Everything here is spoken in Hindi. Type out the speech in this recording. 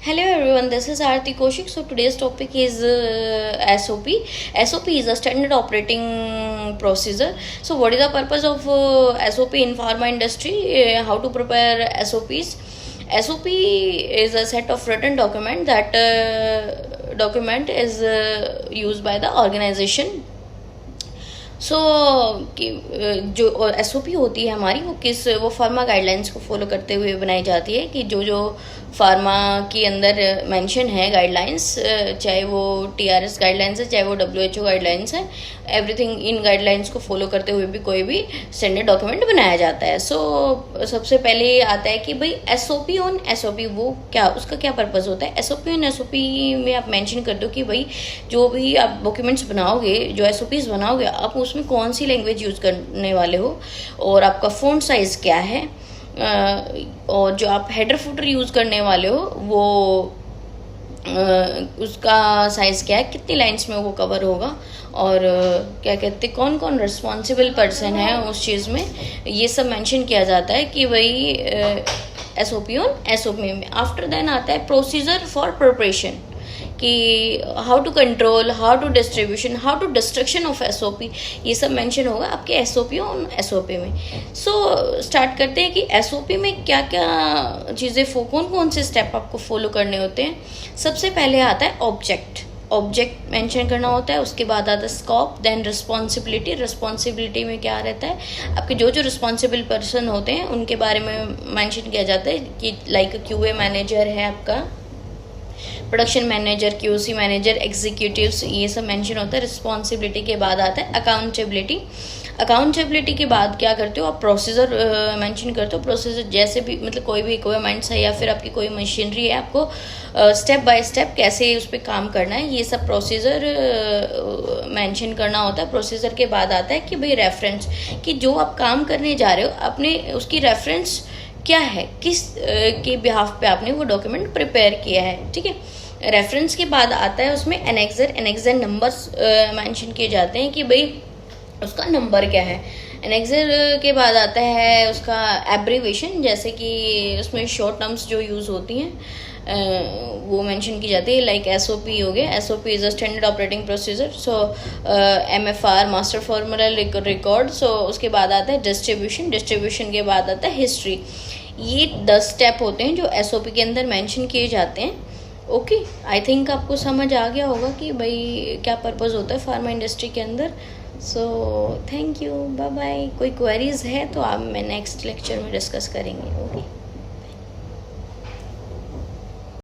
Hello everyone, this is Aarti Kaushik. So today's topic is SOP. SOP is a standard operating procedure. So what is the purpose of SOP in pharma industry? How to prepare SOPs? SOP is a set of written document that document is used by the organization. सो जो SOP होती है हमारी वो फार्मा गाइडलाइंस को फॉलो करते हुए बनाई जाती है कि जो फार्मा के अंदर मेंशन है गाइडलाइंस, चाहे वो TRS गाइडलाइंस है, चाहे वो WHO गाइडलाइंस है, एवरीथिंग इन गाइडलाइंस को फॉलो करते हुए भी कोई भी स्टैंडर्ड डॉक्यूमेंट बनाया जाता है. सबसे पहले आता है कि भाई SOP ऑन SOP वो क्या, उसका क्या पर्पज़ होता है. SOP ऑन SOP में आप मेंशन कर दो कि भाई जो भी आप डॉक्यूमेंट्स बनाओगे, जो SOPs बनाओगे, आप उसमें कौन सी लैंग्वेज यूज़ करने वाले हो और आपका फ़ॉन्ट साइज़ क्या है, और जो आप हेडर फुटर यूज़ करने वाले हो वो उसका साइज़ क्या है, कितनी लाइंस में वो कवर होगा, और क्या कहते कौन कौन रिस्पॉन्सिबल पर्सन है उस चीज़ में, ये सब मेंशन किया जाता है कि भाई SOP ऑन SOP में. आफ्टर देन आता है प्रोसीजर फॉर प्रिपरेशन कि how to control, how to distribution, how to destruction of SOP, ये सब मेंशन होगा आपके SOP ऑन SOP में. स्टार्ट करते हैं कि SOP में क्या क्या चीज़ें, कौन से स्टेप आपको फॉलो करने होते हैं. सबसे पहले आता है ऑब्जेक्ट मेंशन करना होता है. उसके बाद आता है स्कोप, देन रिस्पॉन्सिबिलिटी में क्या रहता है, आपके जो रिस्पॉन्सिबल पर्सन होते हैं उनके बारे में मेंशन किया जाता है कि लाइक QA मैनेजर है, आपका production manager, QC manager, executives, ये सब मेंशन होता है. रिस्पॉन्सिबिलिटी के बाद आता है अकाउंटेबिलिटी के बाद क्या करते हो आप, प्रोसीजर मेंशन करते हो. प्रोसीजर जैसे भी, मतलब कोई भी इक्विपमेंट्स है या फिर आपकी कोई मशीनरी है, आपको स्टेप बाय स्टेप कैसे उस पर काम करना है, ये सब प्रोसीजर मेंशन करना होता है. प्रोसीजर के बाद आता है कि भाई रेफरेंस, कि जो आप काम करने जा रहे हो आपने उसकी रेफरेंस क्या है, किस के बिहाफ पे आपने वो डॉक्यूमेंट प्रिपेयर किया है. ठीक है. रेफरेंस के बाद आता है उसमें एनेक्सर नंबर्स मेंशन किए जाते हैं कि भाई उसका नंबर क्या है. एनेक्सर के बाद आता है उसका एब्रीवेशन, जैसे कि उसमें शॉर्ट टर्म्स जो यूज़ होती हैं वो मेंशन की जाती है. लाइक SOP हो गया, SOP is a standard operating procedure. MFR master formula record. उसके बाद आता है डिस्ट्रीब्यूशन के बाद आता है हिस्ट्री. ये 10 स्टेप होते हैं जो SOP के अंदर मेंशन किए जाते हैं. ओके, आई थिंक आपको समझ आ गया होगा कि भाई क्या पर्पज़ होता है फार्मा इंडस्ट्री के अंदर. Thank you, bye bye. कोई क्वेरीज है तो आप मैं नेक्स्ट लेक्चर में डिस्कस करेंगे. ओके.